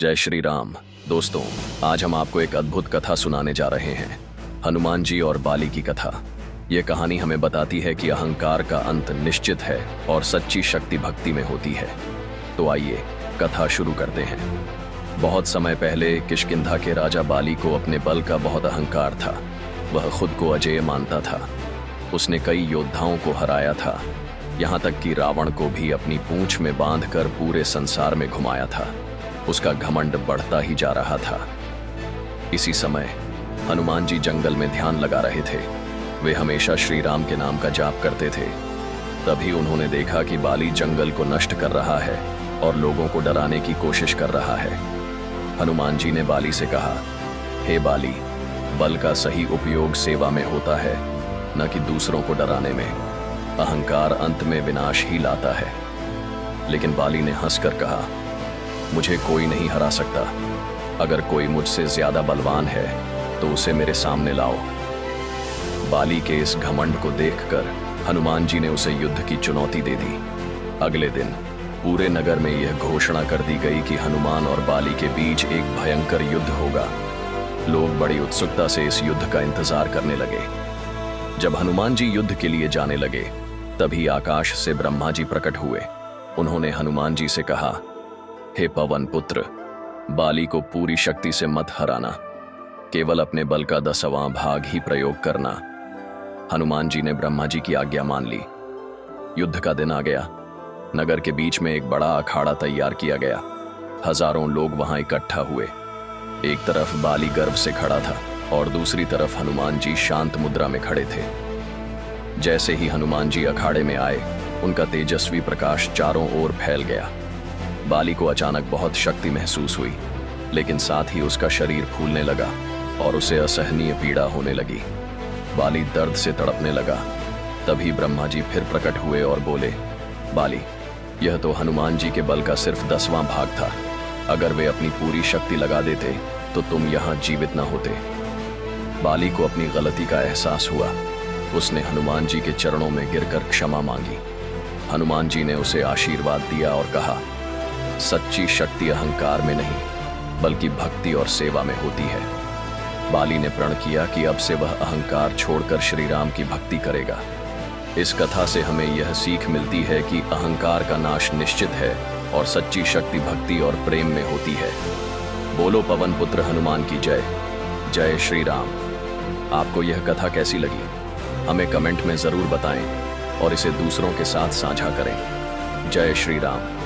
जय श्री राम। दोस्तों, आज हम आपको एक अद्भुत कथा सुनाने जा रहे हैं, हनुमान जी और बाली की कथा। ये कहानी हमें बताती है कि अहंकार का अंत निश्चित है और सच्ची शक्ति भक्ति में होती है। तो आइए कथा शुरू करते हैं। बहुत समय पहले किष्किंधा के राजा बाली को अपने बल का बहुत अहंकार था। वह खुद को अजेय मानता था। उसने कई योद्धाओं को हराया था, यहाँ तक कि रावण को भी अपनी पूंछ में बांधकर पूरे संसार में घुमाया था। उसका घमंड बढ़ता ही जा रहा था। इसी समय हनुमान जी जंगल में ध्यान लगा रहे थे। वे हमेशा श्री राम के नाम का जाप करते थे। तभी उन्होंने देखा कि बाली जंगल को नष्ट कर रहा है और लोगों को डराने की कोशिश कर रहा है। हनुमान जी ने बाली से कहा, हे बाली, बल का सही उपयोग सेवा में होता है, न कि दूसरों को डराने में। अहंकार अंत में विनाश ही लाता है। लेकिन बाली ने हंसकर कहा, मुझे कोई नहीं हरा सकता। अगर कोई मुझसे ज्यादा बलवान है तो उसे मेरे सामने लाओ। बाली के इस घमंड को देखकर हनुमान जी ने उसे युद्ध की चुनौती दे दी। अगले दिन पूरे नगर में यह घोषणा कर दी गई कि हनुमान और बाली के बीच एक भयंकर युद्ध होगा। लोग बड़ी उत्सुकता से इस युद्ध का इंतजार करने लगे। जब हनुमान जी युद्ध के लिए जाने लगे, तभी आकाश से ब्रह्मा जी प्रकट हुए। उन्होंने हनुमान जी से कहा, हे पवन पुत्र, बाली को पूरी शक्ति से मत हराना, केवल अपने बल का 10वां भाग ही प्रयोग करना। हनुमान जी ने ब्रह्मा जी की आज्ञा मान ली। युद्ध का दिन आ गया। नगर के बीच में एक बड़ा अखाड़ा तैयार किया गया। हजारों लोग वहां इकट्ठा हुए। एक तरफ बाली गर्व से खड़ा था और दूसरी तरफ हनुमान जी शांत मुद्रा में खड़े थे। जैसे ही हनुमान जी अखाड़े में आए, उनका तेजस्वी प्रकाश चारों ओर फैल गया। बाली को अचानक बहुत शक्ति महसूस हुई, लेकिन साथ ही उसका शरीर फूलने लगा और उसे असहनीय पीड़ा होने लगी। बाली दर्द से तड़पने लगा। तभी ब्रह्मा जी फिर प्रकट हुए और बोले, बाली, यह तो हनुमान जी के बल का सिर्फ 10वां भाग था। अगर वे अपनी पूरी शक्ति लगा देते तो तुम यहाँ जीवित न होते। बाली को अपनी गलती का एहसास हुआ। उसने हनुमान जी के चरणों में गिरकर क्षमा मांगी। हनुमान जी ने उसे आशीर्वाद दिया और कहा, सच्ची शक्ति अहंकार में नहीं, बल्कि भक्ति और सेवा में होती है। बाली ने प्रण किया कि अब से वह अहंकार छोड़कर श्री राम की भक्ति करेगा। इस कथा से हमें यह सीख मिलती है कि अहंकार का नाश निश्चित है और सच्ची शक्ति भक्ति और प्रेम में होती है। बोलो पवन पुत्र हनुमान की जय। जय श्री राम। आपको यह कथा कैसी लगी? हमें कमेंट में जरूर बताएं और इसे दूसरों के साथ साझा करें। जय श्री राम।